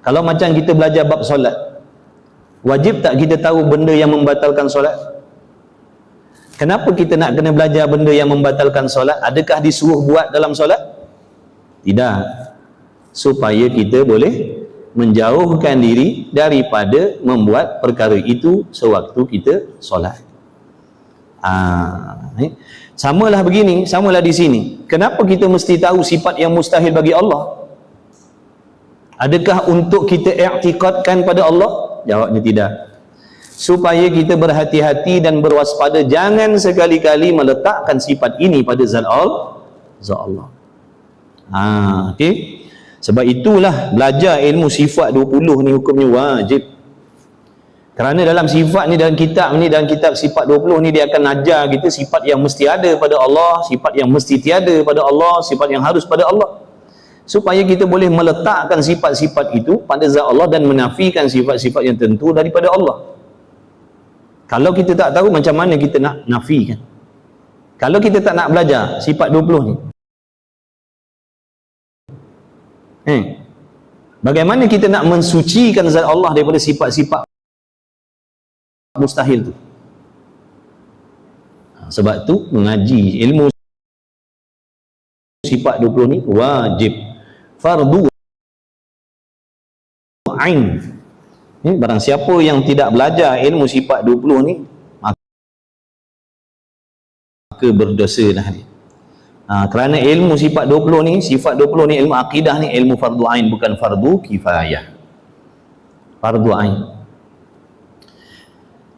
Kalau macam kita belajar bab solat, wajib tak kita tahu benda yang membatalkan solat? Kenapa kita nak kena belajar benda yang membatalkan solat? Adakah disuruh buat dalam solat? Tidak. Supaya kita boleh menjauhkan diri daripada membuat perkara itu sewaktu kita solat. Samalah begini, samalah di sini. Kenapa kita mesti tahu sifat yang mustahil bagi Allah? Adakah untuk kita i'tiqadkan pada Allah? Jawabnya tidak. Supaya kita berhati-hati dan berwaspada, jangan sekali-kali meletakkan sifat ini pada zat Allah. Okey. Sebab itulah belajar ilmu sifat 20 ni hukumnya wajib. Kerana dalam sifat ni, dalam kitab sifat 20 ni, dia akan ajar kita sifat yang mesti ada pada Allah, sifat yang mesti tiada pada Allah, sifat yang harus pada Allah. Supaya kita boleh meletakkan sifat-sifat itu pada zat Allah dan menafikan sifat-sifat yang tentu daripada Allah. Kalau kita tak tahu, macam mana kita nak nafikan? Kalau kita tak nak belajar sifat 20 ni, bagaimana kita nak mensucikan zat Allah daripada sifat-sifat mustahil tu? Sebab tu mengaji ilmu sifat 20 ni wajib, fardu ain. Barang siapa yang tidak belajar ilmu sifat 20 ni, maka berdosa dah dia. Kerana ilmu sifat 20 ni, sifat 20 ni, ilmu akidah ni, ilmu fardu ain, bukan fardu kifayah. Fardu ain.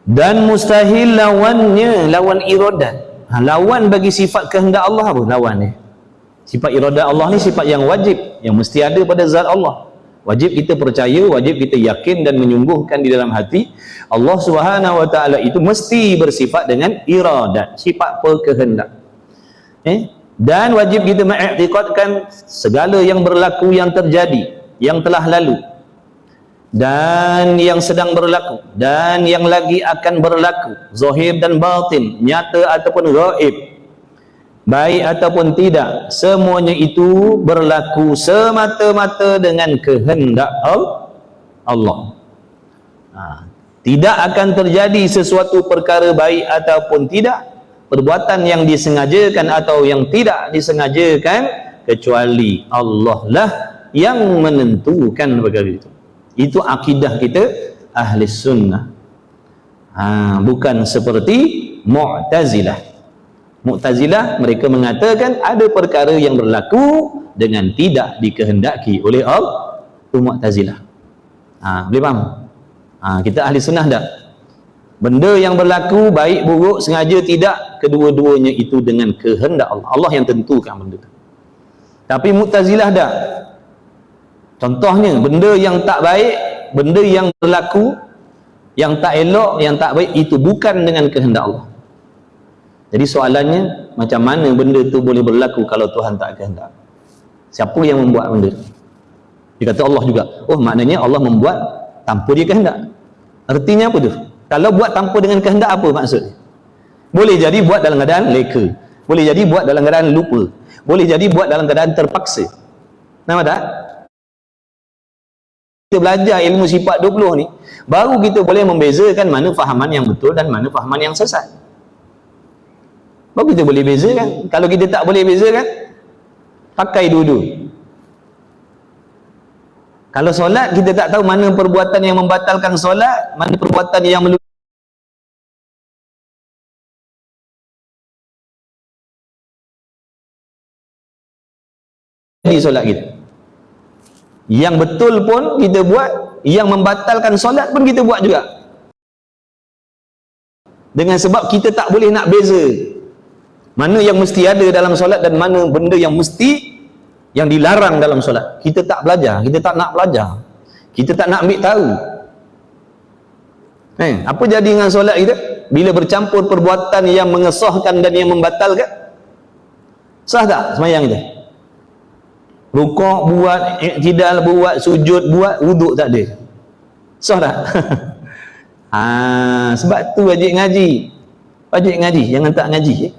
Dan mustahil lawannya, lawan iradat. Lawan bagi sifat kehendak Allah apa lawan ni? Sifat iradat Allah ni sifat yang wajib, yang mesti ada pada zat Allah. Wajib kita percaya, wajib kita yakin dan menyungguhkan di dalam hati Allah Subhanahu wa taala itu mesti bersifat dengan iradat, sifat berkehendak. Dan wajib kita mengiktikadkan segala yang berlaku, yang terjadi, yang telah lalu, dan yang sedang berlaku, dan yang lagi akan berlaku, zahir dan batin, nyata ataupun gaib, baik ataupun tidak, semuanya itu berlaku semata-mata dengan kehendak Allah. Tidak akan terjadi sesuatu perkara baik ataupun tidak, perbuatan yang disengajakan atau yang tidak disengajakan, kecuali Allah lah yang menentukan perkara itu. Itu akidah kita ahli sunnah. Bukan seperti Mu'tazilah. Mu'tazilah mereka mengatakan ada perkara yang berlaku dengan tidak dikehendaki oleh Allah. Itu Mu'tazilah. Boleh faham? Kita ahli sunnah tak? Benda yang berlaku baik buruk, sengaja tidak, kedua-duanya itu dengan kehendak Allah. Allah yang tentukan benda itu. Tapi Mu'tazilah tak. Contohnya benda yang tak baik, benda yang berlaku, yang tak elok, yang tak baik, itu bukan dengan kehendak Allah. Jadi soalannya, macam mana benda tu boleh berlaku kalau Tuhan tak kehendak? Siapa yang membuat benda tu? Dia kata Allah juga. Oh, maknanya Allah membuat tanpa dia kehendak. Artinya apa tu? Kalau buat tanpa dengan kehendak, apa maksudnya? Boleh jadi buat dalam keadaan leka, boleh jadi buat dalam keadaan lupa, boleh jadi buat dalam keadaan terpaksa. Nampak tak? Kita belajar ilmu sifat 20 ni, baru kita boleh membezakan mana fahaman yang betul dan mana fahaman yang sesat. Baru kita boleh bezakan. Kalau kita tak boleh bezakan, pakai dua-dua. Kalau solat, kita tak tahu mana perbuatan yang membatalkan solat, mana perbuatan yang di solat kita. Yang betul pun kita buat, yang membatalkan solat pun kita buat juga. Dengan sebab kita tak boleh nak beza mana yang mesti ada dalam solat dan mana benda yang mesti, yang dilarang dalam solat. Kita tak belajar, kita tak nak belajar, kita tak nak ambil tahu. Apa jadi dengan solat kita? Bila bercampur perbuatan yang mengesahkan dan yang membatalkan, sah tak sembahyang kita? Rukuk buat, i'tidal buat, sujud buat, wuduk tak ada, sah tak? Sebab tu wajib ngaji. Wajib ngaji, jangan tak ngaji.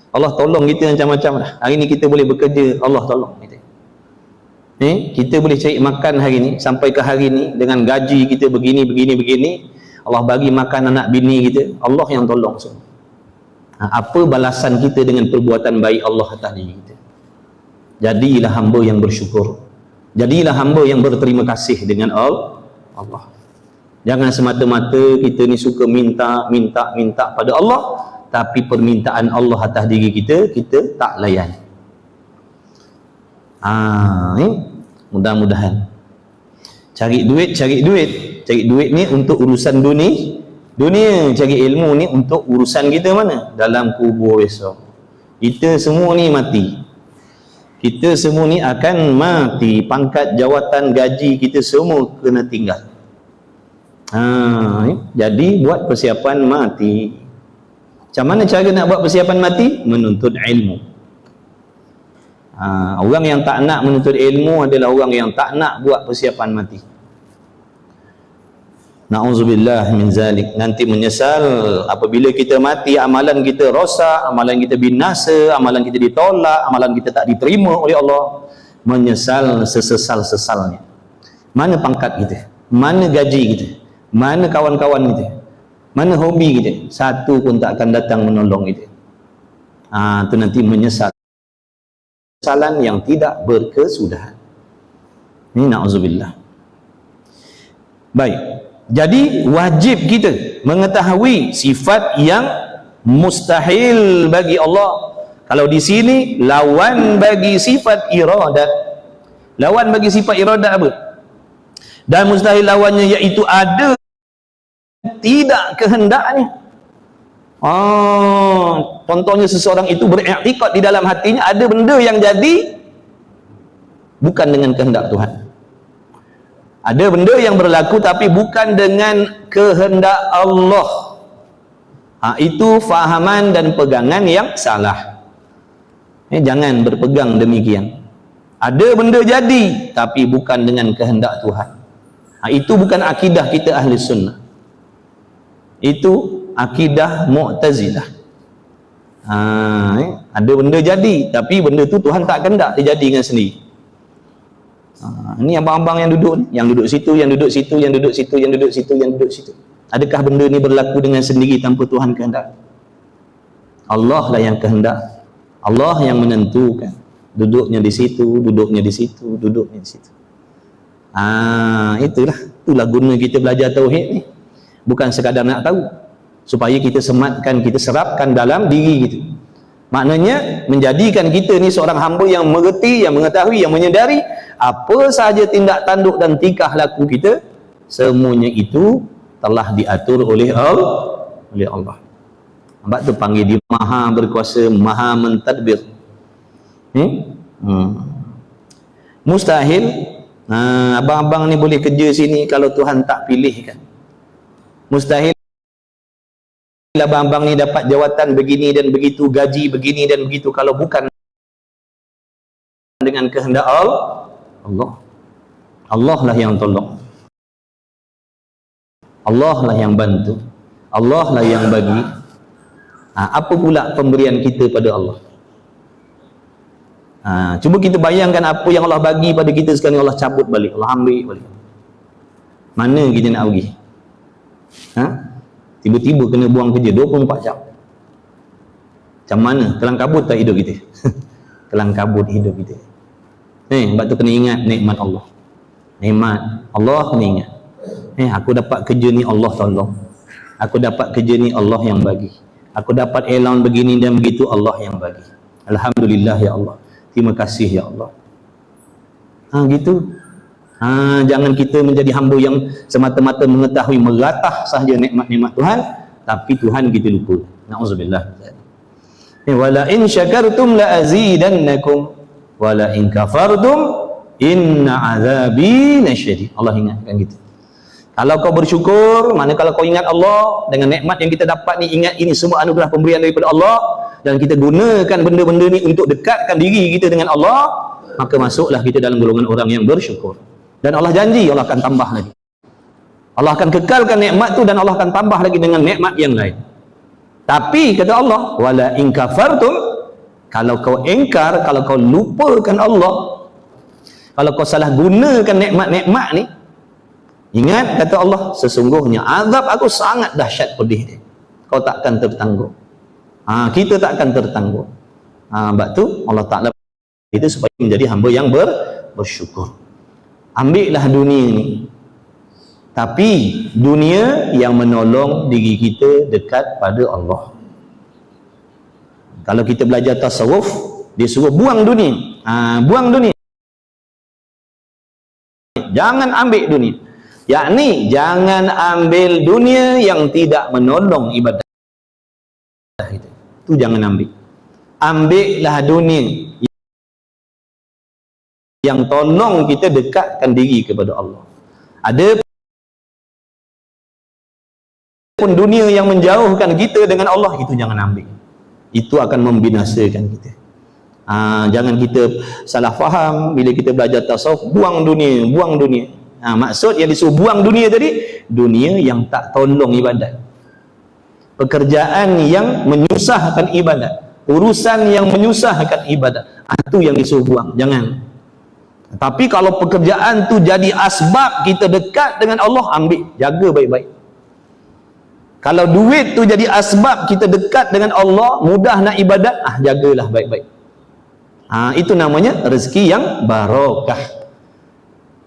Allah tolong kita macam-macam lah. Hari ni kita boleh bekerja, Allah tolong kita. Kita boleh cari makan hari ni sampai ke hari ni dengan gaji kita begini. Allah bagi makan anak bini kita, Allah yang tolong semua. Apa balasan kita dengan perbuatan baik Allah atas diri kita? Jadilah hamba yang bersyukur, jadilah hamba yang berterima kasih dengan Allah. Jangan semata-mata kita ni suka minta pada Allah, tapi permintaan Allah atas diri kita tak layan. Mudah-mudahan cari duit ni untuk urusan dunia, cari ilmu ni untuk urusan kita mana? Dalam kubur besok. Kita semua ni mati, kita semua ni akan mati. Pangkat, jawatan, gaji kita semua kena tinggal. Jadi buat persiapan mati. Macam mana cara nak buat persiapan mati? Menuntut ilmu. Orang yang tak nak menuntut ilmu adalah orang yang tak nak buat persiapan mati. Na'udzubillah min zalik. Nanti menyesal apabila kita mati, amalan kita rosak, amalan kita binasa, amalan kita ditolak, amalan kita tak diterima oleh Allah. Menyesal sesesal-sesalnya. Mana pangkat kita? Mana gaji kita? Mana kawan-kawan kita? Mana hobi kita? Satu pun tak akan datang menolong kita. Itu nanti menyesal. Kesalahan yang tidak berkesudahan. Ini na'udzubillah. Baik. Jadi wajib kita mengetahui sifat yang mustahil bagi Allah. Kalau di sini lawan bagi sifat iradat. Lawan bagi sifat iradat apa? Dan mustahil lawannya iaitu ada tidak kehendaknya. Contohnya seseorang itu beriktikad di dalam hatinya ada benda yang jadi bukan dengan kehendak Tuhan. Ada benda yang berlaku tapi bukan dengan kehendak Allah. Itu fahaman dan pegangan yang salah. Jangan berpegang demikian. Ada benda jadi tapi bukan dengan kehendak Tuhan. Itu bukan akidah kita ahli sunnah. Itu akidah Mu'tazilah. Ada benda jadi tapi benda tu Tuhan tak kehendak dia jadi dengan sendiri. Ini abang-abang yang duduk ni, yang duduk situ, yang duduk situ, yang duduk situ, yang duduk situ, yang duduk situ. Adakah benda ni berlaku dengan sendiri tanpa Tuhan kehendak? Allah lah yang kehendak. Allah yang menentukan. Duduknya di situ, duduknya di situ, duduknya di situ. Itulah guna kita belajar tauhid ni. Bukan sekadar nak tahu, supaya kita sematkan, kita serapkan dalam diri kita. Maknanya menjadikan kita ni seorang hamba yang mengerti, yang mengetahui, yang menyedari apa sahaja tindak tanduk dan tingkah laku kita, semuanya itu telah diatur oleh Allah. Sebab tu panggil dia Maha Berkuasa, Maha Mentadbir. Mustahil abang-abang ni boleh kerja sini kalau Tuhan tak pilihkan. Mustahil abang-abang ni dapat jawatan begini dan begitu, gaji begini dan begitu kalau bukan dengan kehendak Allah. Allah lah yang tolong, Allah lah yang bantu, Allah lah yang bagi. Apa pula pemberian kita pada Allah? Cuba kita bayangkan apa yang Allah bagi pada kita sekarang, Allah cabut balik, Allah ambil balik. Mana kita nak pergi? Tiba-tiba kena buang kerja 24 jam. Macam mana? Kelang kabut tak hidup kita? Kelang kabut hidup kita. Sebab tu kena ingat nikmat Allah. Nikmat Allah kena ingat. Aku dapat kerja ni Allah tolong. Aku dapat kerja ni Allah yang bagi. Aku dapat allowance begini dan begitu, Allah yang bagi. Alhamdulillah ya Allah. Terima kasih ya Allah. Gitu. Jangan kita menjadi hamba yang semata-mata mengetahui melatah sahaja nikmat-nikmat Tuhan, tapi Tuhan kita lupa. Na'udzubillah. Wala in syakartum la azidannakum wala in kafartum inna azabi lasyadid. Allah ingatkan kita. Kalau kau bersyukur, mana kalau kau ingat Allah dengan nikmat yang kita dapat ni, ingat ini semua anugerah pemberian daripada Allah, dan kita gunakan benda-benda ni untuk dekatkan diri kita dengan Allah, maka masuklah kita dalam golongan orang yang bersyukur. Dan Allah janji Allah akan tambah lagi. Allah akan kekalkan nikmat tu dan Allah akan tambah lagi dengan nikmat yang lain. Tapi kata Allah, wala in kafartum, kalau kau engkar, kalau kau lupakan Allah, Kalau kau salah gunakan nikmat-nikmat ni, ingat kata Allah, sesungguhnya azab aku sangat dahsyat pedih dia. Kau takkan tertanggung. Kita takkan tertanggung. Sebab tu Allah Ta'ala itu supaya menjadi hamba yang bersyukur. Ambillah dunia ni, tapi dunia yang menolong diri kita dekat pada Allah. Kalau kita belajar tasawuf, dia suruh buang dunia. Buang dunia, jangan ambil dunia. Yakni jangan ambil dunia yang tidak menolong ibadah kita. Itu jangan ambil. Ambillah dunia yang tolong kita dekatkan diri kepada Allah. Ada pun dunia yang menjauhkan kita dengan Allah, itu jangan ambil. Itu akan membinasakan kita. Jangan kita salah faham bila kita belajar tasawuf, buang dunia, buang dunia. Maksud yang disuruh buang dunia tadi, dunia yang tak tolong ibadat, pekerjaan yang menyusahkan ibadat, urusan yang menyusahkan ibadat, itu yang disuruh buang, jangan. Tapi kalau pekerjaan tu jadi asbab kita dekat dengan Allah, ambil, jaga baik-baik. Kalau duit tu jadi asbab kita dekat dengan Allah, mudah nak ibadat, jagalah baik-baik. Itu namanya rezeki yang barakah.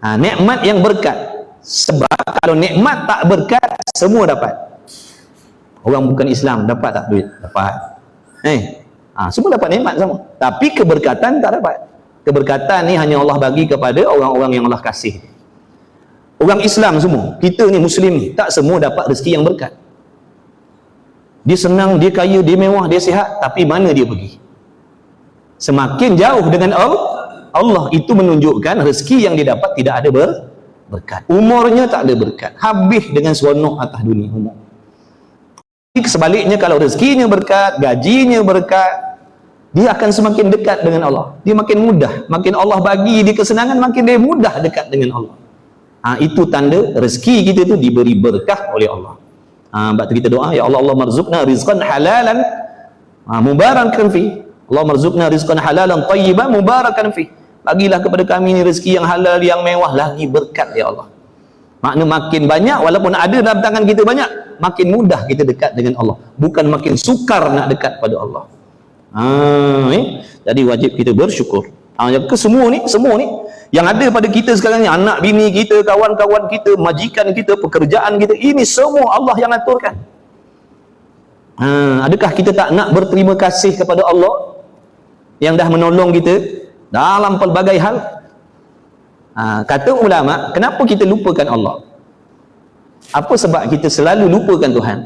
Nikmat yang berkat. Sebab kalau nikmat tak berkat, semua dapat. Orang bukan Islam dapat tak duit? Dapat. Semua dapat nikmat sama. Tapi keberkatan tak dapat. Keberkatan ni hanya Allah bagi kepada orang-orang yang Allah kasih. Orang Islam semua, kita ni Muslim ni, tak semua dapat rezeki yang berkat. Dia senang, dia kaya, dia mewah, dia sihat, tapi mana dia pergi? Semakin jauh dengan Allah, itu menunjukkan rezeki yang dia dapat tidak ada berkat. Umurnya tak ada berkat, habis dengan seronok atas dunia umur. Sebaliknya, kalau rezekinya berkat, gajinya berkat, dia akan semakin dekat dengan Allah. Dia makin mudah, makin Allah bagi dia kesenangan, makin dia mudah dekat dengan Allah. Itu tanda rezeki kita tu diberi berkah oleh Allah. Sebab tu kita doa, ya Allah, Allah marzuqna rizqan halalan mubarakan fi. Allah marzuqna rizqan halalan tayyiban mubarakan fi. Bagilah kepada kami ni rezeki yang halal, yang mewah, lagi berkat ya Allah. Makna makin banyak, walaupun ada dalam tangan kita banyak, makin mudah kita dekat dengan Allah, bukan makin sukar nak dekat pada Allah. Jadi wajib kita bersyukur. Semua ni yang ada pada kita sekarang ni, anak bini kita, kawan-kawan kita, majikan kita, pekerjaan kita, ini semua Allah yang aturkan. Adakah kita tak nak berterima kasih kepada Allah yang dah menolong kita dalam pelbagai hal? Kata ulama, kenapa kita lupakan Allah? Apa sebab kita selalu lupakan Tuhan?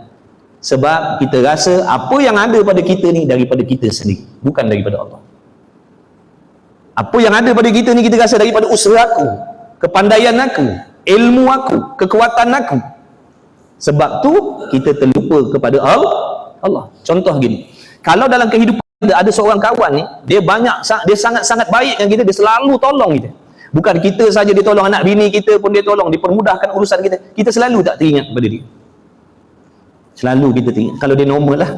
Sebab kita rasa apa yang ada pada kita ni daripada kita sendiri, bukan daripada Allah. Apa yang ada pada kita ni kita rasa daripada usaha aku, kepandaian aku, ilmu aku, kekuatan aku. Sebab tu kita terlupa kepada Allah. Contoh gini, kalau dalam kehidupan ada seorang kawan ni, dia sangat-sangat baik dengan kita, dia selalu tolong kita. Bukan kita saja dia tolong, anak bini kita pun dia tolong, dipermudahkan urusan kita. Kita selalu tak teringat pada dia. Selalu kita teringat. Kalau dia normal lah,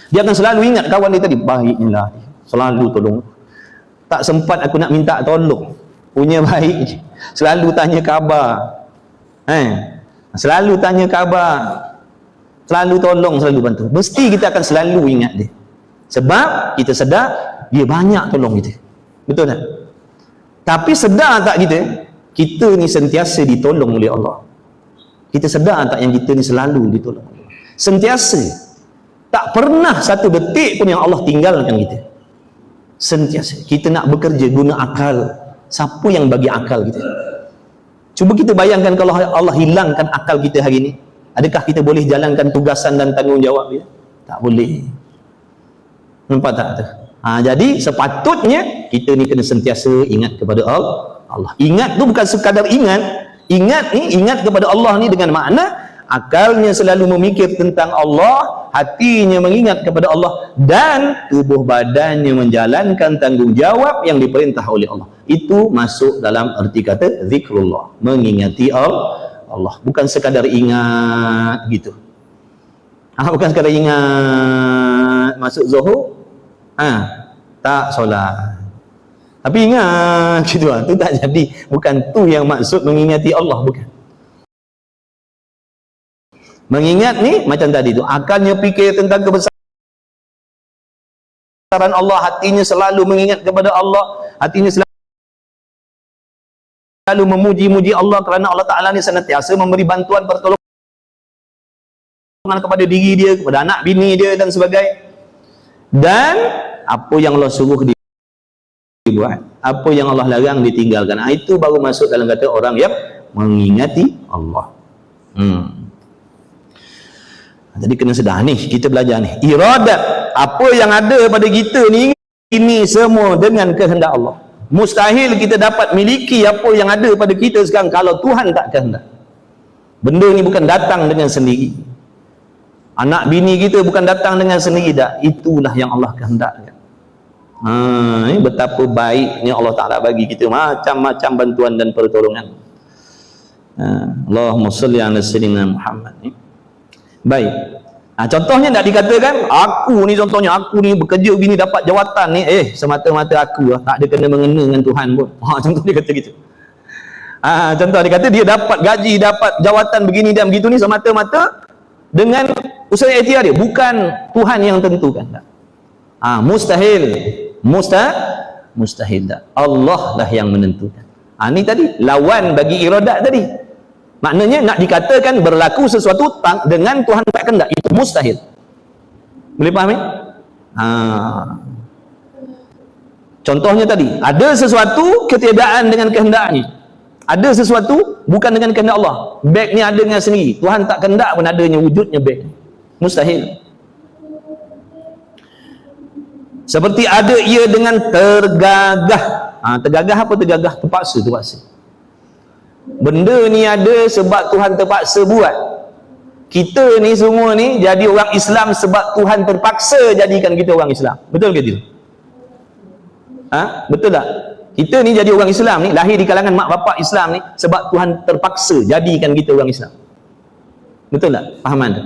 dia akan selalu ingat kawan dia tadi, baiknya lah, selalu tolong. Tak sempat aku nak minta tolong, punya baik je. Selalu tanya khabar, selalu tanya khabar, selalu tolong, selalu bantu. Mesti kita akan selalu ingat dia, sebab kita sedar dia banyak tolong kita. Betul tak? Tapi sedar tak kita ni sentiasa ditolong oleh Allah? Kita sedar tak yang kita ni selalu ditolong oleh Allah? Sentiasa. Tak pernah satu detik pun yang Allah tinggalkan kita. Sentiasa. Kita nak bekerja guna akal. Siapa yang bagi akal kita? Cuba kita bayangkan kalau Allah hilangkan akal kita hari ini, adakah kita boleh jalankan tugasan dan tanggungjawab dia? Tak boleh. Nampak tak tu? Jadi sepatutnya kita ni kena sentiasa ingat kepada Allah. Ingat tu bukan sekadar ingat. Ingat kepada Allah ni dengan makna akalnya selalu memikir tentang Allah, hatinya mengingat kepada Allah, dan tubuh badannya menjalankan tanggungjawab yang diperintah oleh Allah. Itu masuk dalam erti kata zikrullah, mengingati Allah. Bukan sekadar ingat gitu. Bukan sekadar ingat masuk zuhur, tak solat. Tapi ingat gitu lah, tu tak jadi. Bukan tu yang maksud mengingati Allah, bukan. Mengingat ni macam tadi tu, akalnya fikir tentang kebesaran Allah, hatinya selalu mengingat kepada Allah, hatinya selalu memuji-muji Allah, kerana Allah Ta'ala ni senantiasa memberi bantuan pertolongan kepada diri dia, kepada anak bini dia dan sebagainya. Dan apa yang Allah suruh dia buat, apa yang Allah larang ditinggalkan. Itu baru masuk dalam kata orang yang mengingati Allah. Jadi kena sedar ni, kita belajar ni, iradat, apa yang ada pada kita ni, ini semua dengan kehendak Allah. Mustahil kita dapat miliki apa yang ada pada kita sekarang kalau Tuhan tak kehendak. Benda ni bukan datang dengan sendiri. Anak bini kita bukan datang dengan sendiri dah. Itulah yang Allah kehendakkan. Ini betapa baiknya Allah Ta'ala bagi kita macam-macam bantuan dan pertolongan. Allahumma salli ala sayyidina Muhammad. Baik. Contohnya nak dikatakan, aku ni contohnya, aku ni bekerja begini dapat jawatan ni, semata-mata aku lah, tak ada kena-mengena dengan Tuhan pun. Contoh dia kata gitu. Contoh dia kata dia dapat gaji, dapat jawatan begini dan begitu ni semata-mata dengan usaha ikhtiar dia, bukan Tuhan yang tentukan. Mustahil. Mustahil tak. Allah lah yang menentukan. Ni tadi lawan bagi iradat tadi. Maknanya nak dikatakan berlaku sesuatu dengan Tuhan tak kehendak, itu mustahil. Boleh faham ni? Contohnya tadi, ada sesuatu ketiadaan dengan kehendaknya. Ada sesuatu bukan dengan kehendak Allah. Beg ni ada dengan sendiri. Tuhan tak kehendak pun adanya wujudnya beg. Mustahil. Seperti ada ia dengan tergagah. Tergagah apa tergagah? Terpaksa. Benda ni ada sebab Tuhan terpaksa buat. Kita ni semua ni jadi orang Islam sebab Tuhan terpaksa jadikan kita orang Islam. Betul ke tidak? Betul tak? Kita ni jadi orang Islam ni, lahir di kalangan mak bapak Islam ni sebab Tuhan terpaksa jadikan kita orang Islam. Betul tak? Fahaman tak?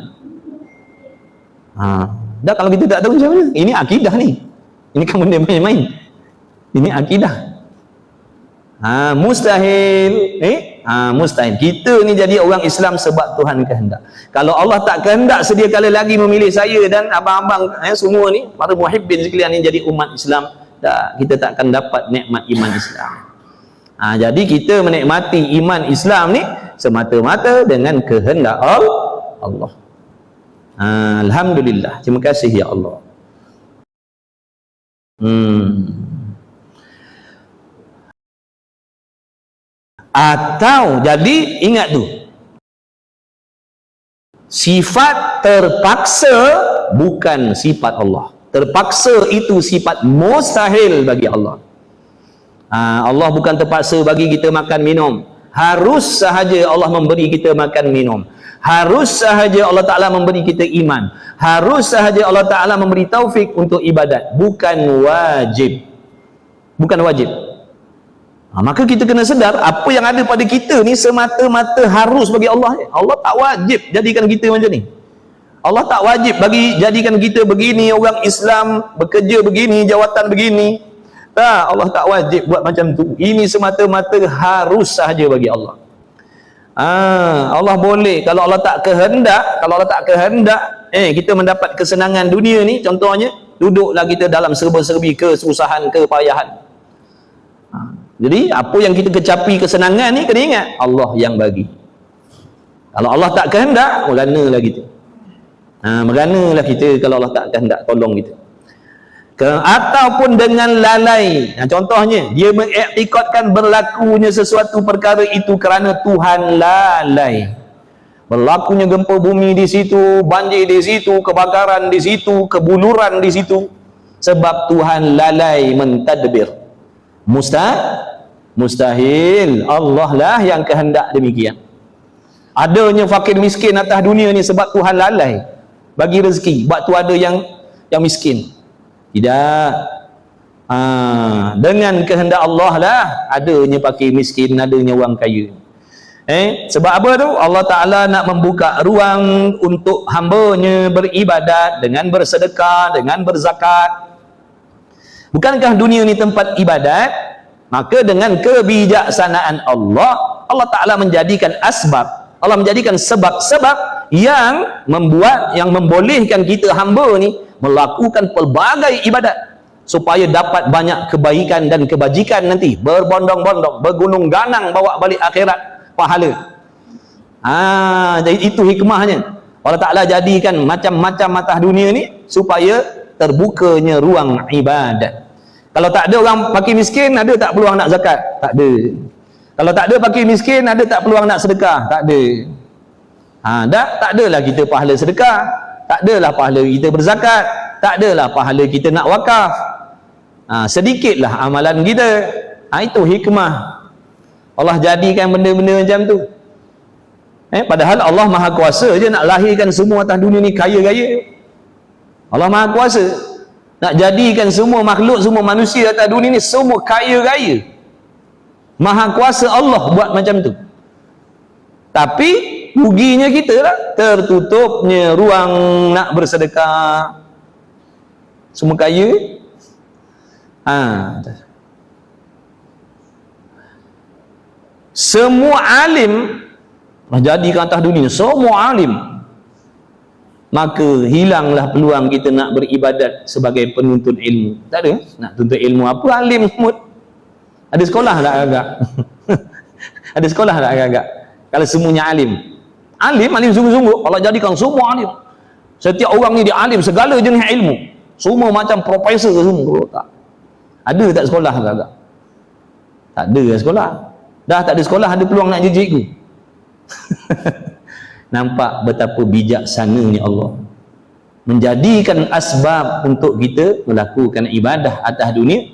Dah kalau kita tak tahu macam mana? Ini akidah ni. Ini kan benda main-main. Ini akidah. Mustahil. Mustahil. Kita ni jadi orang Islam sebab Tuhan kehendak. Kalau Allah tak kehendak sedia kala lagi memilih saya dan abang-abang semua ni, para muhibbin sekalian ni jadi umat Islam, kita tak akan dapat nikmat iman Islam. Jadi kita menikmati iman Islam ni semata-mata dengan kehendak Allah. Alhamdulillah. Terima kasih ya Allah. Atau jadi ingat tu, sifat terpaksa bukan sifat Allah. Terpaksa itu sifat mustahil bagi Allah. Allah bukan terpaksa bagi kita makan minum. Harus sahaja Allah memberi kita makan minum. Harus sahaja Allah Ta'ala memberi kita iman. Harus sahaja Allah Ta'ala memberi taufik untuk ibadat. Bukan wajib. Bukan wajib. Maka kita kena sedar apa yang ada pada kita ni semata-mata harus bagi Allah. Allah tak wajib jadikan kita macam ni. Allah tak wajib bagi jadikan kita begini, orang Islam bekerja begini, jawatan begini. Allah tak wajib buat macam tu. Ini semata-mata harus sahaja bagi Allah. Allah boleh, kalau Allah tak kehendak, kita mendapat kesenangan dunia ni, contohnya duduklah kita dalam serba-serbi kesusahan, kepayahan. Jadi apa yang kita kecapi kesenangan ni, kena ingat Allah yang bagi. Kalau Allah tak kehendak, meranalah kita. Meranalah kita kalau Allah tak kehendak tolong kita. Ataupun dengan lalai. Contohnya, dia mengiktikadkan berlakunya sesuatu perkara itu kerana Tuhan lalai. Berlakunya gempa bumi di situ, banjir di situ, kebakaran di situ, kebuluran di situ, sebab Tuhan lalai mentadbir. Mustahil. Allah lah yang kehendak demikian. Adanya fakir miskin atas dunia ni sebab Tuhan lalai bagi rezeki. Sebab tu ada yang miskin. Tidak. Dengan kehendak Allah lah adanya fakir miskin, adanya orang kaya. Sebab apa tu? Allah Ta'ala nak membuka ruang untuk hambanya beribadat dengan bersedekah, dengan berzakat. Bukankah dunia ni tempat ibadat? Maka dengan kebijaksanaan Allah, Allah Ta'ala menjadikan asbab, Allah menjadikan sebab-sebab yang membolehkan kita hamba ni melakukan pelbagai ibadat supaya dapat banyak kebaikan dan kebajikan nanti, berbondong-bondong, bergunung ganang bawa balik akhirat pahala. Jadi itu hikmahnya. Allah Ta'ala jadikan macam-macam matah dunia ni supaya terbukanya ruang ibadat. Kalau tak ada orang fakir miskin, ada tak peluang nak zakat? Tak ada. Kalau tak ada fakir miskin, ada tak peluang nak sedekah? Tak ada. Tak adalah kita pahala sedekah, tak adalah pahala kita berzakat, tak adalah pahala kita nak wakaf. Sedikitlah amalan kita. Itu hikmah Allah jadikan benda-benda macam tu. Padahal Allah Maha Kuasa je nak lahirkan semua atas dunia ni kaya-kaya. Allah Maha Kuasa nak jadikan semua makhluk, semua manusia atas dunia ni semua kaya-kaya. Maha Kuasa Allah buat macam tu. Tapi ruginya kita lah, tertutupnya ruang nak bersedekah. Semua kaya. Semua alim jadikan atas dunia, semua alim, maka hilanglah peluang kita nak beribadat sebagai penuntut ilmu. Tak ada nak tuntut ilmu apa, alim semut. Ada sekolah tak agak? Ada sekolah tak agak? Kalau semuanya alim sungguh-sungguh, Allah jadikan semua alim. Setiap orang ni dia alim segala jenis ilmu, semua macam profesor semua. Tak ada tak sekolah agak? Tak ada sekolah. Dah tak ada sekolah, ada peluang nak jadi cikgu. Nampak betapa bijaksananya Allah menjadikan asbab untuk kita melakukan ibadah atas dunia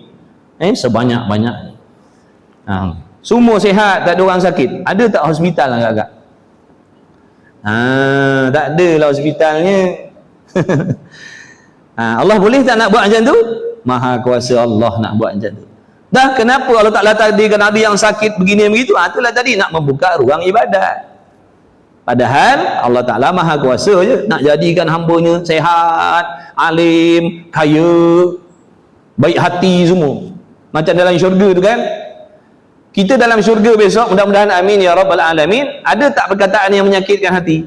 sebanyak-banyak. Semua sihat, tak ada orang sakit. Ada tak hospital agak-agak? Tak ada lah hospitalnya. Allah boleh tak nak buat macam tu? Maha Kuasa Allah nak buat macam tu. Dah kenapa Allah Ta'ala takdirkan ada yang sakit begini begitu? Itulah tadi nak membuka ruang ibadat. Padahal Allah Ta'ala Maha Kuasa je nak jadikan hambanya sehat, alim, kaya, baik hati semua. Macam dalam syurga tu kan, kita dalam syurga besok, mudah-mudahan amin ya Rabbal Alamin, ada tak perkataan yang menyakitkan hati?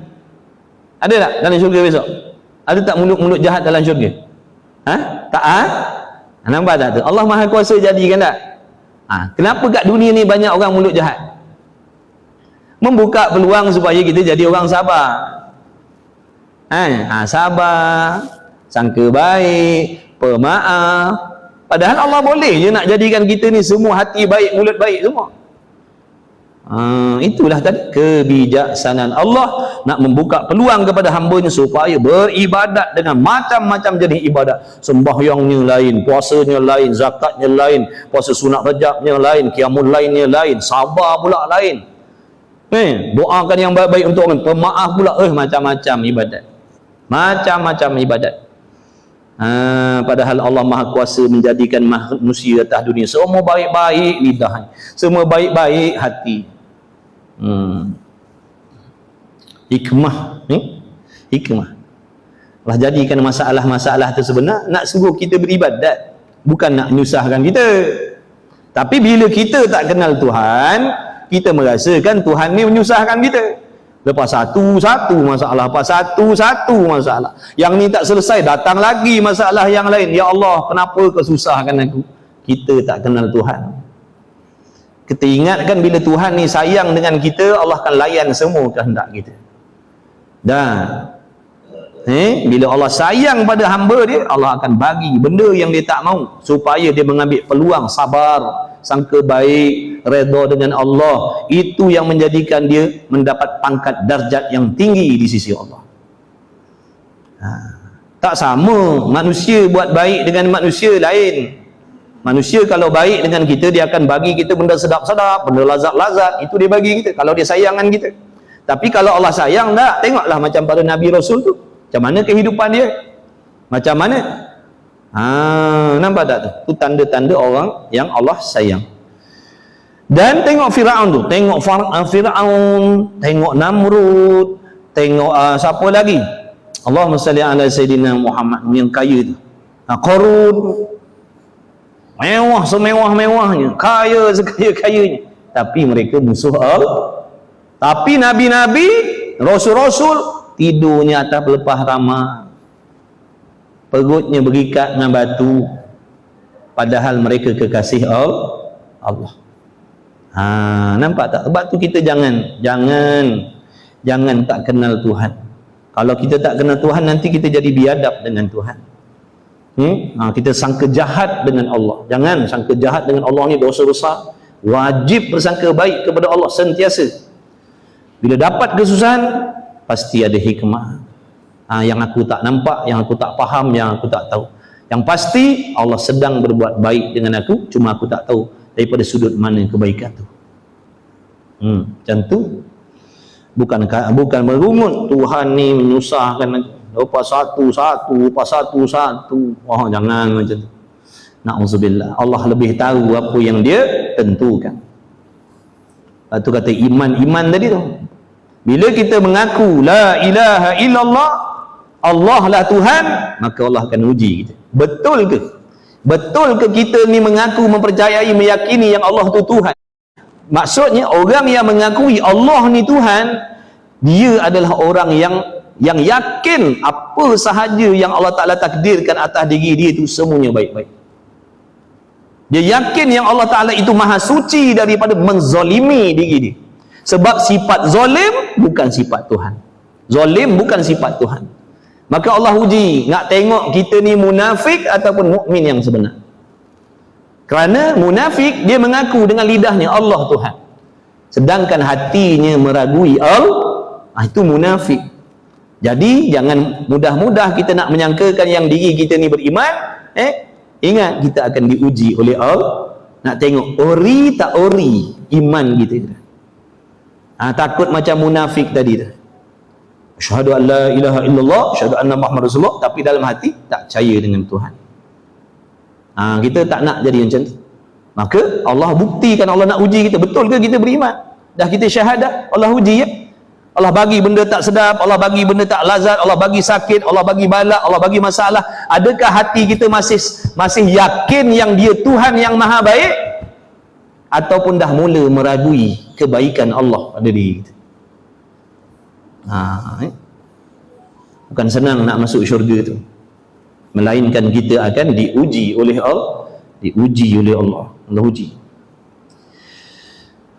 Ada tak dalam syurga besok? Ada tak mulut-mulut jahat dalam syurga? Tak? Nampak tak tu? Allah Maha Kuasa jadikan tak? Kenapa kat dunia ni banyak orang mulut jahat? Membuka peluang supaya kita jadi orang sabar. Sabar, sangka baik, pemaaf. Padahal Allah boleh je nak jadikan kita ni semua hati baik, mulut baik semua. Itulah tadi kebijaksanaan Allah nak membuka peluang kepada hamba-Nya supaya beribadat dengan macam-macam jenis ibadat. Sembahyangnya lain, puasanya lain, zakatnya lain, puasa sunat Rajabnya lain, qiyamul lailnya lain, sabar pula lain. Doakan yang baik-baik untuk orang, pemaaf pula, macam-macam ibadat. Macam-macam ibadat. Padahal Allah Maha Kuasa menjadikan manusia atas dunia semua baik-baik lidah, semua baik-baik hati. Hikmah. Hikmah Allah jadikan masalah-masalah itu sebenar nak suruh kita beribadat, bukan nak menyusahkan kita. Tapi bila kita tak kenal Tuhan, kita merasakan Tuhan ni menyusahkan kita. Lepas satu-satu masalah, lepas satu-satu masalah, yang ni tak selesai, datang lagi masalah yang lain. Ya Allah, kenapa kau susahkan aku? Kita tak kenal Tuhan. Kita ingatkan bila Tuhan ni sayang dengan kita, Allah akan layan semua kehendak kita. Dan bila Allah sayang pada hamba dia, Allah akan bagi benda yang dia tak mau supaya dia mengambil peluang sabar, sangka baik, redha dengan Allah. Itu yang menjadikan dia mendapat pangkat darjat yang tinggi di sisi Allah. Tak sama manusia buat baik dengan manusia lain. Manusia kalau baik dengan kita, dia akan bagi kita benda sedap-sedap, benda lazat-lazat. Itu dia bagi kita kalau dia sayangkan kita. Tapi kalau Allah sayang, tak, tengoklah macam para Nabi Rasul tu, macam mana kehidupan dia, macam mana. Nampak tak tu? Itu tanda-tanda orang yang Allah sayang. Dan tengok Firaun tu, tengok Firaun, tengok Namrud, tengok siapa lagi, Allahumma salli ala Sayyidina Muhammad yang kaya tu, Qarun. mewah semewah-mewahnya, kaya sekaya-kayanya, tapi mereka musuh Allah. Tapi nabi-nabi, rasul-rasul tidurnya atas pelepah ramah, perutnya berikat dengan batu, padahal mereka kekasih Allah. Nampak tak? Sebab tu kita jangan tak kenal Tuhan. Kalau kita tak kenal Tuhan, nanti kita jadi biadab dengan Tuhan. Kita sangka jahat dengan Allah. Jangan sangka jahat dengan Allah, ni dosa besar. Wajib bersangka baik kepada Allah sentiasa. Bila dapat kesusahan, pasti ada hikmah. Yang aku tak nampak, yang aku tak faham, yang aku tak tahu. Yang pasti Allah sedang berbuat baik dengan aku, cuma aku tak tahu daripada sudut mana kebaikan tu. Macam tu. Bukan merungut Tuhan ni menyusahkan aku. Lepas satu. Oh, jangan macam tu. Na'udzubillah. Allah lebih tahu apa yang dia tentukan. Lepas tu kata iman tadi tu. Bila kita mengaku la ilaha illallah, Allah lah Tuhan, maka Allah akan uji kita. Betul ke? Betul ke kita ni mengaku, mempercayai, meyakini yang Allah tu Tuhan? Maksudnya orang yang mengakui Allah ni Tuhan, dia adalah orang yang yakin apa sahaja yang Allah Ta'ala takdirkan atas diri dia itu semuanya baik-baik. Dia yakin yang Allah Ta'ala itu maha suci daripada menzalimi diri dia. Sebab sifat zalim bukan sifat Tuhan. Zalim bukan sifat Tuhan. Maka Allah uji, nak tengok kita ni munafik ataupun mukmin yang sebenar. Kerana munafik, dia mengaku dengan lidahnya Allah Tuhan, sedangkan hatinya meragui Allah. Itu munafik. Jadi jangan mudah-mudah kita nak menyangkakan yang diri kita ni beriman. Ingat, kita akan diuji oleh Allah. Nak tengok ori tak ori iman kita. Takut macam munafik tadi tu. Asyhadu an la ilaha illallah, asyhadu anna Muhammad Rasulullah, tapi dalam hati tak percaya dengan Tuhan. Kita tak nak jadi macam tu. Maka Allah buktikan, Allah nak uji kita. Betul ke kita beriman? Dah kita syahadah, Allah uji ya. Allah bagi benda tak sedap, Allah bagi benda tak lazat, Allah bagi sakit, Allah bagi balak, Allah bagi masalah. Adakah hati kita masih yakin yang dia Tuhan yang maha baik? Ataupun dah mula meragui kebaikan Allah pada diri kita? Bukan senang nak masuk syurga tu, melainkan kita akan diuji oleh Allah. Allah uji.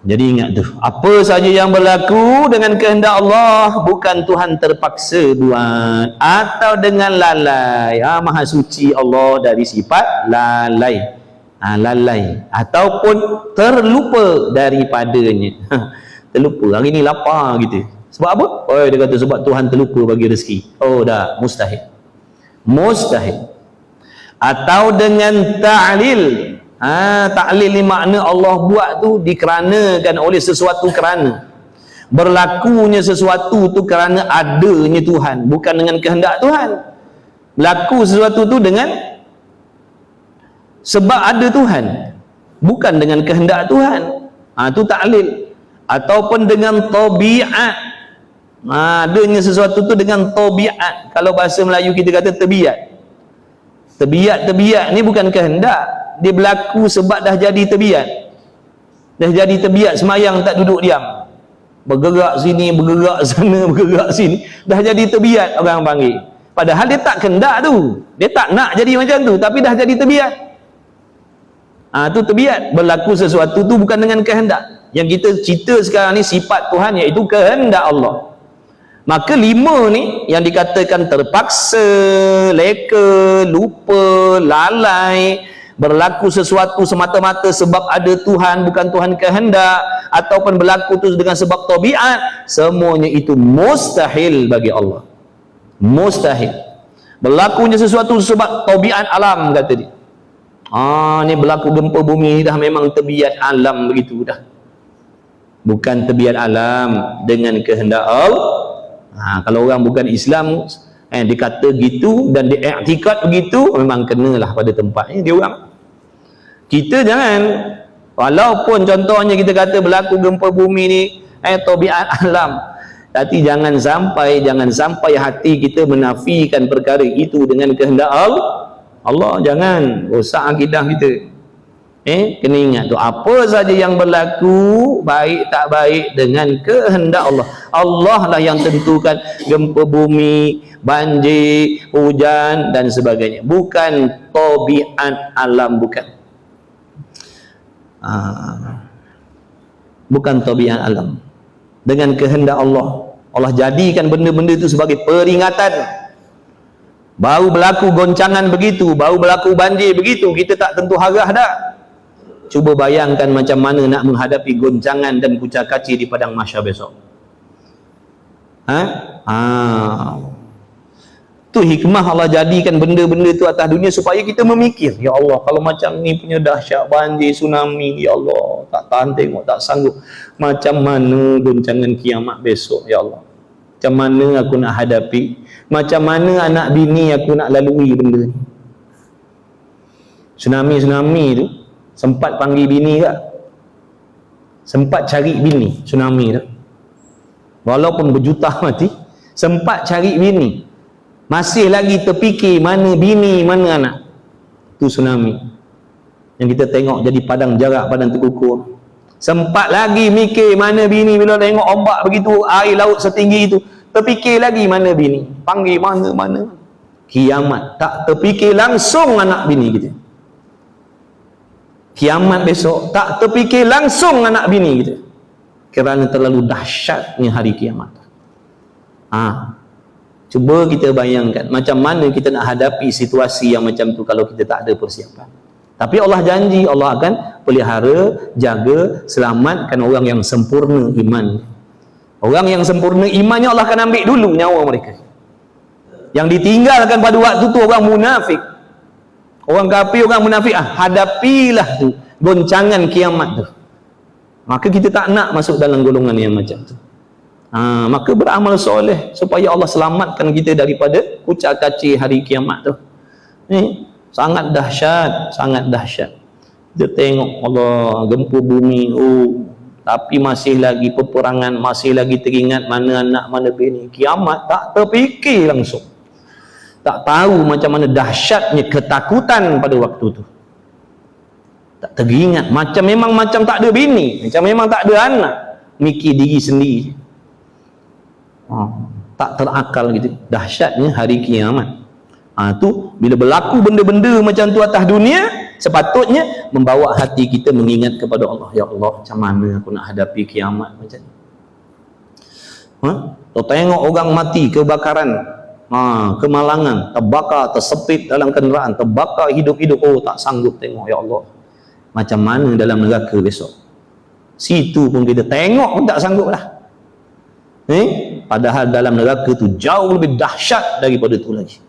Jadi ingat tu, apa saja yang berlaku dengan kehendak Allah, bukan Tuhan terpaksa buat atau dengan lalai. Maha suci Allah dari sifat lalai. Lalai ataupun terlupa daripadanya. Terlupa, hari ni lapar gitu. Sebab apa? Dia kata sebab Tuhan terlupa bagi rezeki. Dah mustahil. Atau dengan ta'lil. Ta'lil ni makna Allah buat tu dikarenakan oleh sesuatu, kerana berlakunya sesuatu tu kerana adanya Tuhan, bukan dengan kehendak Tuhan. Berlaku sesuatu tu dengan sebab ada Tuhan, bukan dengan kehendak Tuhan. Tu ta'lil. Ataupun dengan tabiat. Adanya sesuatu tu dengan tabiat. Kalau bahasa Melayu kita kata tebiat. Tebiat ni bukan kehendak. Dia berlaku sebab dah jadi tebiat. Dah jadi tebiat, semayang tak duduk diam, bergerak sini, bergerak sana, bergerak sini. Dah jadi tebiat orang panggil. Padahal dia tak kehendak tu, dia tak nak jadi macam tu, tapi dah jadi tebiat. Tu tebiat. Berlaku sesuatu tu bukan dengan kehendak. Yang kita cerita sekarang ni sifat Tuhan, iaitu kehendak Allah. Maka 5 ni yang dikatakan terpaksa, leka, lupa, lalai, berlaku sesuatu semata-mata sebab ada Tuhan, bukan Tuhan kehendak, ataupun berlaku tu dengan sebab tabiat, semuanya itu mustahil bagi Allah. Mustahil. Berlakunya sesuatu sebab tabiat alam, kata dia. Ni berlaku gempa bumi, dah memang tabiat alam begitu dah. Bukan tabiat alam dengan kehendak Allah. Kalau orang bukan Islam dikata gitu dan diiktikad begitu, memang kenalah pada tempatnya dia orang. Kita jangan, walaupun contohnya kita kata berlaku gempa bumi ni tabiat alam, tapi jangan sampai hati kita menafikan perkara itu dengan kehendak Allah. Jangan rosak akidah kita. Kena ingat tu, apa saja yang berlaku baik tak baik dengan kehendak Allah. Allah lah yang tentukan gempa bumi, banjir, hujan dan sebagainya, bukan tabiat alam, bukan bukan tabiat alam. Dengan kehendak Allah, Allah jadikan benda-benda itu sebagai peringatan. Baru berlaku goncangan begitu, baru berlaku banjir begitu, kita tak tentu harah dah. Cuba bayangkan macam mana nak menghadapi goncangan dan kucak-kacir di padang mahsyar besok. Tu hikmah Allah jadikan benda-benda tu atas dunia supaya kita memikir, ya Allah, kalau macam ni punya dahsyat banjir, tsunami, ya Allah, tak tahan tengok, tak sanggup. Macam mana goncangan kiamat besok, ya Allah, macam mana aku nak hadapi, macam mana anak bini aku nak lalui benda ni. Tsunami tu sempat panggil bini tak? Sempat cari bini tsunami tu, walaupun berjuta mati, sempat cari bini, masih lagi terfikir mana bini mana anak. Tu tsunami yang kita tengok jadi padang jarak, padang terkukur. Sempat lagi mikir mana bini, bila tengok ombak begitu, air laut setinggi itu, terfikir lagi mana bini, panggil mana. Kiamat tak terfikir langsung anak bini kita. Kiamat besok tak terfikir langsung anak bini kita, kerana terlalu dahsyatnya hari kiamat. Cuba kita bayangkan macam mana kita nak hadapi situasi yang macam tu kalau kita tak ada persiapan. Tapi Allah janji Allah akan pelihara, jaga, selamatkan orang yang sempurna iman. Orang yang sempurna imannya Allah akan ambil dulu nyawa mereka. Yang ditinggalkan pada waktu tu orang munafik, orang kafir, orang munafik. Hadapilah tu goncangan kiamat tu. Maka kita tak nak masuk dalam golongan yang macam tu. Maka beramal soleh supaya Allah selamatkan kita daripada kucak-kacir hari kiamat tu. Sangat dahsyat, sangat dahsyat. Kita tengok Allah, gempa bumi, tapi masih lagi peperangan, masih lagi teringat mana anak mana bini. Kiamat tak terfikir langsung. Tak tahu macam mana dahsyatnya ketakutan pada waktu tu. Tak teringat, macam tak ada bini, macam memang tak ada anak, mikir diri sendiri. Tak terakal gitu dahsyatnya hari kiamat. Tu bila berlaku benda-benda macam tu atas dunia, sepatutnya membawa hati kita mengingat kepada Allah. Ya Allah, macam mana aku nak hadapi kiamat macam ni? Tengok orang mati kebakaran, kemalangan, terbakar, tersepit dalam kenderaan, terbakar hidup-hidup. Tak sanggup tengok, ya Allah, macam mana dalam neraka besok. Situ pun kita tengok pun tak sanggup lah. Padahal dalam neraka tu jauh lebih dahsyat daripada tu lagi.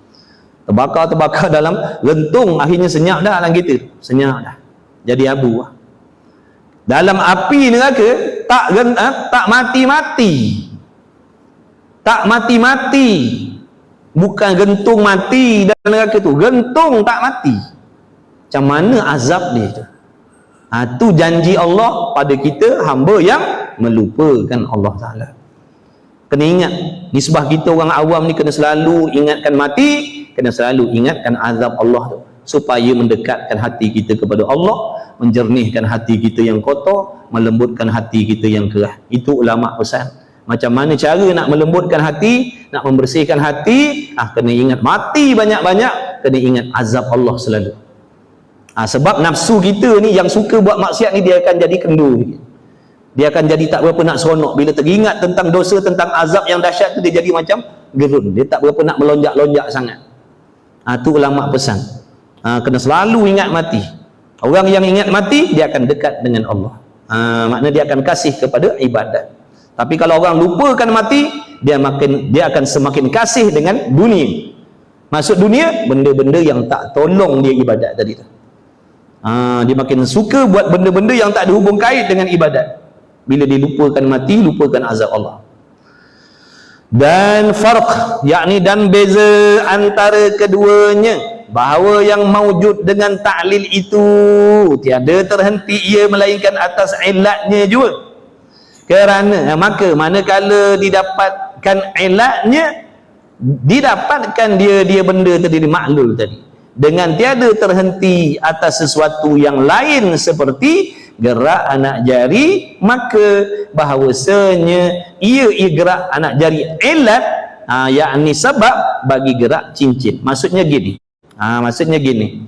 Terbakar dalam gentung, akhirnya senyap dah dalam kita, senyap dah, jadi abu. Dalam api neraka tak mati-mati, bukan gentung mati dalam neraka tu, gentung tak mati. Macam mana azab dia tu? Tu janji Allah pada kita hamba yang melupakan Allah Ta'ala. Kena ingat, nisbah kita orang awam ni kena selalu ingatkan mati, kena selalu ingatkan azab Allah tu, supaya mendekatkan hati kita kepada Allah, menjernihkan hati kita yang kotor, melembutkan hati kita yang kerah. Itu ulama pesan. Macam mana cara nak melembutkan hati, nak membersihkan hati? Kena ingat mati banyak-banyak, kena ingat azab Allah selalu. Sebab nafsu kita ni yang suka buat maksiat ni, dia akan jadi kendur, dia akan jadi tak berapa nak seronok. Bila teringat tentang dosa, tentang azab yang dahsyat tu, dia jadi macam gerun, dia tak berapa nak melonjak-lonjak sangat. Tu ulama pesan, kena selalu ingat mati. Orang yang ingat mati, dia akan dekat dengan Allah. Maknanya dia akan kasih kepada ibadat. Tapi kalau orang lupakan mati, dia akan semakin kasih dengan dunia. Maksud dunia, benda-benda yang tak tolong dia ibadat tadi tu. Dia makin suka buat benda-benda yang tak ada hubung kait dengan ibadat. Bila dilupakan mati, lupakan azab Allah. Dan farq, yakni dan beza antara keduanya, bahawa yang maujud dengan ta'lil itu tiada terhenti ia melainkan atas ilatnya juga. Kerana maka manakala didapatkan ilatnya, didapatkan dia benda tadi, maklul tadi, dengan tiada terhenti atas sesuatu yang lain seperti gerak anak jari, maka bahawasanya ia gerak anak jari ilat, yakni sebab bagi gerak cincin. Maksudnya gini. Maksudnya gini.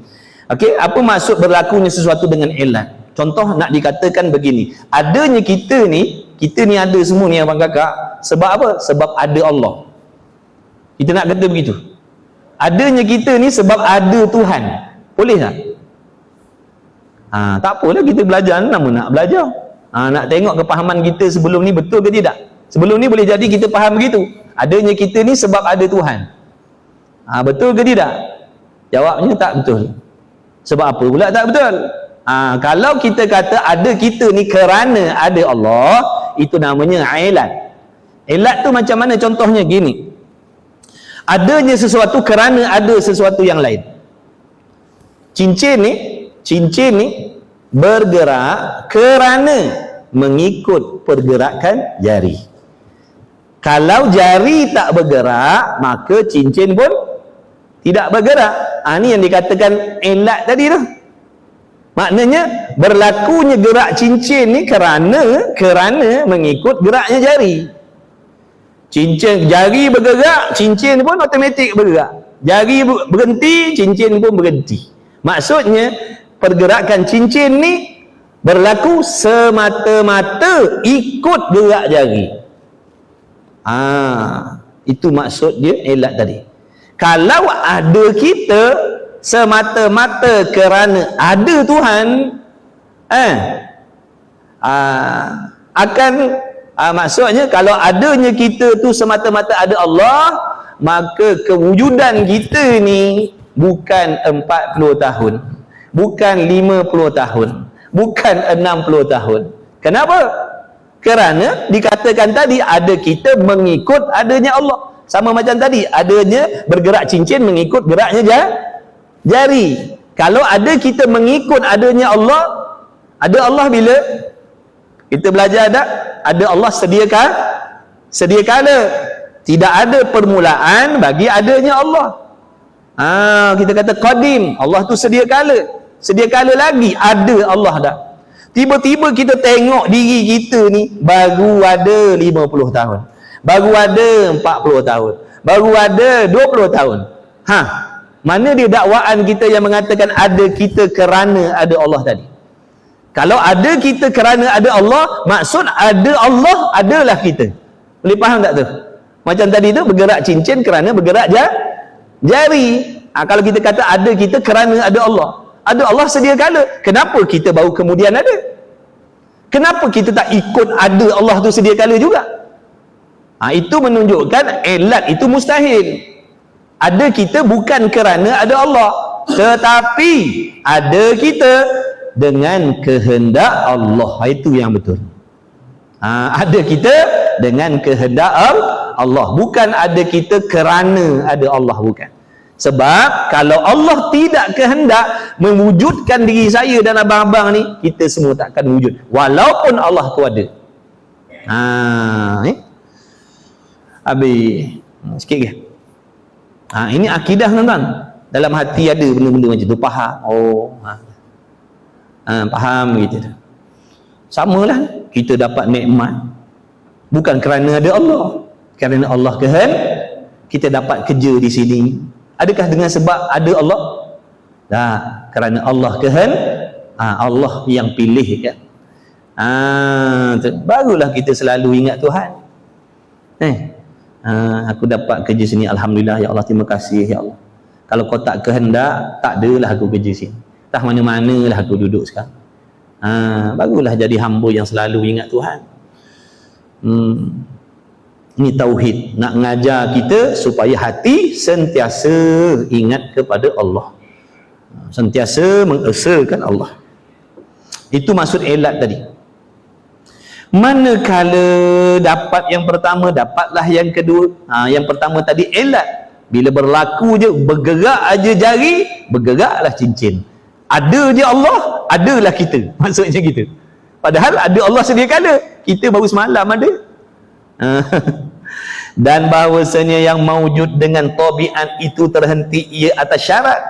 Okey, apa maksud berlakunya sesuatu dengan ilat? Contoh nak dikatakan begini, adanya kita ni ada semua ni abang kakak, sebab apa? Sebab ada Allah. Kita nak kata begitu. Adanya kita ni sebab ada Tuhan. Boleh tak? Tak apalah kita belajar, nama nak belajar. Nak tengok kepahaman kita sebelum ni betul ke tidak. Sebelum ni boleh jadi kita faham begitu. Adanya kita ni sebab ada Tuhan. Betul ke tidak? Jawabnya tak betul. Sebab apa pula tak betul? Kalau kita kata ada kita ni kerana ada Allah, itu namanya ilat. Ilat tu macam mana contohnya? Gini, adanya sesuatu kerana ada sesuatu yang lain. Cincin ni bergerak kerana mengikut pergerakan jari. Kalau jari tak bergerak, maka cincin pun tidak bergerak. Ni yang dikatakan ilat tadi tu. Maknanya berlakunya gerak cincin ni kerana mengikut geraknya jari. Jari bergerak, cincin pun automatik bergerak. Jari berhenti, cincin pun berhenti. Maksudnya pergerakan cincin ni berlaku semata-mata ikut gerak jari. Itu maksud dia ilat tadi. Kalau ada kita semata-mata kerana ada Tuhan, maksudnya kalau adanya kita tu semata-mata ada Allah, maka kewujudan kita ni bukan 40 tahun, bukan 50 tahun, bukan 60 tahun. Kenapa? Kerana dikatakan tadi ada kita mengikut adanya Allah. Sama macam tadi, adanya bergerak cincin mengikut geraknya jari. Kalau ada kita mengikut adanya Allah, ada Allah bila kita belajar ada Allah sedia kala. Tidak ada permulaan bagi adanya Allah. Kita kata qadim, Allah tu sedia kala lagi ada Allah dah. Tiba-tiba kita tengok diri kita ni baru ada 50 tahun, baru ada 40 tahun, baru ada 20 tahun. Mana dia dakwaan kita yang mengatakan ada kita kerana ada Allah tadi? Kalau ada kita kerana ada Allah, maksud ada Allah adalah kita. Boleh faham tak tu? Macam tadi tu bergerak cincin kerana bergerak jari. Kalau kita kata ada kita kerana ada Allah sedia kala. Kenapa kita baru kemudian ada? Kenapa kita tak ikut ada Allah tu sedia kala juga? Itu menunjukkan ilat itu mustahil. Ada kita bukan kerana ada Allah, tetapi ada kita dengan kehendak Allah. Itu yang betul. Ada kita dengan kehendak Allah, bukan ada kita kerana ada Allah, bukan. Sebab kalau Allah tidak kehendak mewujudkan diri saya dan abang-abang ni, kita semua tak akan wujud walaupun Allah tu ada. Habis sikit ke? Ini akidah tuan-tuan. Dalam hati ada benda-benda macam tu, faham. Faham gitu. Samalah kita dapat nikmat bukan kerana ada Allah, kerana Allah kita dapat kerja di sini. Adakah dengan sebab ada Allah? Tak, kerana Allah Allah yang pilih kan. Barulah kita selalu ingat Tuhan. Aku dapat kerja sini, alhamdulillah ya Allah, terima kasih ya Allah. Kalau kau tak kehendak, tak adalah aku kerja sini. Tak mana-manalah aku duduk sekarang. Barulah jadi hamba yang selalu ingat Tuhan. Ini tauhid, nak ngajar kita supaya hati sentiasa ingat kepada Allah, sentiasa mengesakan Allah. Itu maksud ilat tadi. Manakala dapat yang pertama, dapatlah yang kedua. Yang pertama tadi ilat, bila berlaku je, bergerak aja jari, bergeraklah cincin. Ada je Allah, adalah kita. Maksudnya gitu. Padahal ada Allah sedia kala, kita baru semalam ada. Dan bahawasanya yang mawujud dengan tabiat itu terhenti ia atas syarat.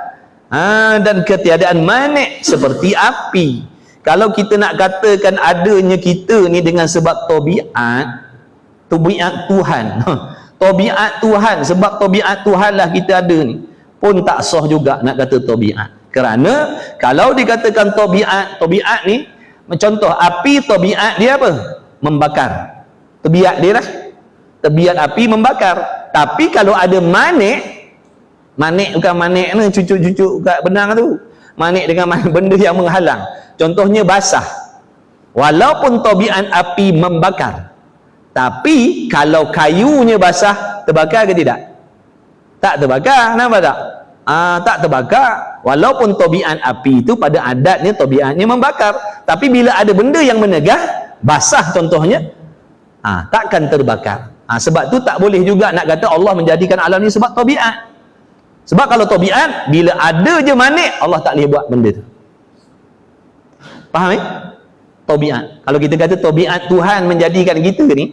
Dan ketiadaan manik seperti api. Kalau kita nak katakan adanya kita ni dengan sebab tabiat Tuhan tabiat Tuhan, sebab tabiat Tuhan lah kita ada ni, pun tak sah juga nak kata tabiat. Kerana kalau dikatakan tabiat ni, contoh api, tabiat dia apa? Membakar. Tabiat dia lah, tabiat api membakar. Tapi kalau ada manik bukan manik ni cucuk-cucuk kat benang tu, manik dengan benda yang menghalang. Contohnya basah. Walaupun tabiat api membakar, tapi kalau kayunya basah, terbakar ke tidak? Tak terbakar. Nampak tak? Tak terbakar. Walaupun tabiat api itu pada adatnya tabiatnya membakar, tapi bila ada benda yang menegah, basah contohnya, takkan terbakar. Sebab tu tak boleh juga nak kata Allah menjadikan alam ni sebab tabiat. Sebab kalau tabiat, bila ada je manik, Allah tak boleh buat benda tu. Faham tabiat. Kalau kita kata tabiat Tuhan menjadikan kita ni,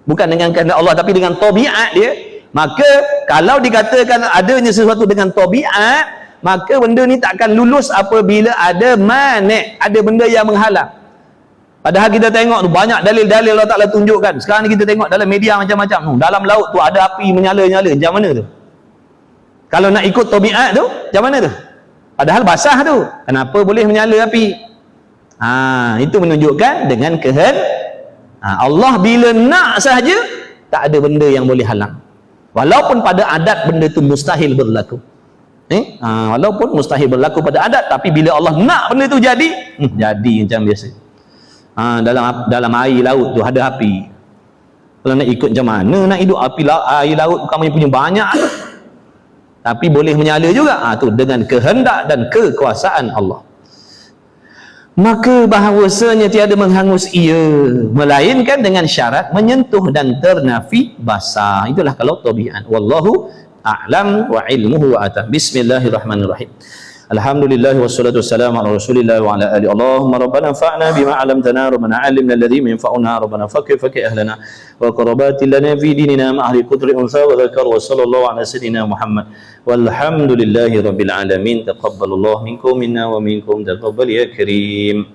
bukan dengan kehendak Allah tapi dengan tabiat dia, maka kalau dikatakan adanya sesuatu dengan tabiat, maka benda ni takkan lulus apabila ada manik, ada benda yang menghalang. Padahal kita tengok tu banyak dalil-dalil Allah Ta'ala tunjukkan. Sekarang ni kita tengok dalam media macam-macam, dalam laut tu ada api menyala-nyala. Macam mana tu? Kalau nak ikut tabiat tu, macam mana tu? Padahal basah tu, kenapa boleh menyala api? Itu menunjukkan dengan Allah bila nak sahaja, tak ada benda yang boleh halang. Walaupun pada adat benda tu mustahil berlaku. Walaupun mustahil berlaku pada adat, tapi bila Allah nak benda tu jadi, jadi macam biasa. Dalam air laut tu ada api. Kalau nak ikut macam mana nak hidup, air laut bukan punya banyak, tapi boleh menyala juga. Tu dengan kehendak dan kekuasaan Allah. Maka bahawasanya tiada menghangus ia, melainkan dengan syarat menyentuh dan ternafi basah. Itulah kalau tabiat. Wallahu a'lam wa ilmuhu wa atam. Bismillahirrahmanirrahim. Alhamdulillah wassalatu wassalamu ala rasulillah wa ala alihi. Allahumma rabbana fa'na bima 'allamtana rabbana 'allimna alladhi yanfa'una rabbana faqih ahlana wa qarabatil lana fi dinina ma ahli qudri unsa wa dzakar wa sallallahu ala sayyidina Muhammad walhamdulillahi rabbil alamin. Taqabbalallahu minkum minna wa minkum taqabbal ya karim.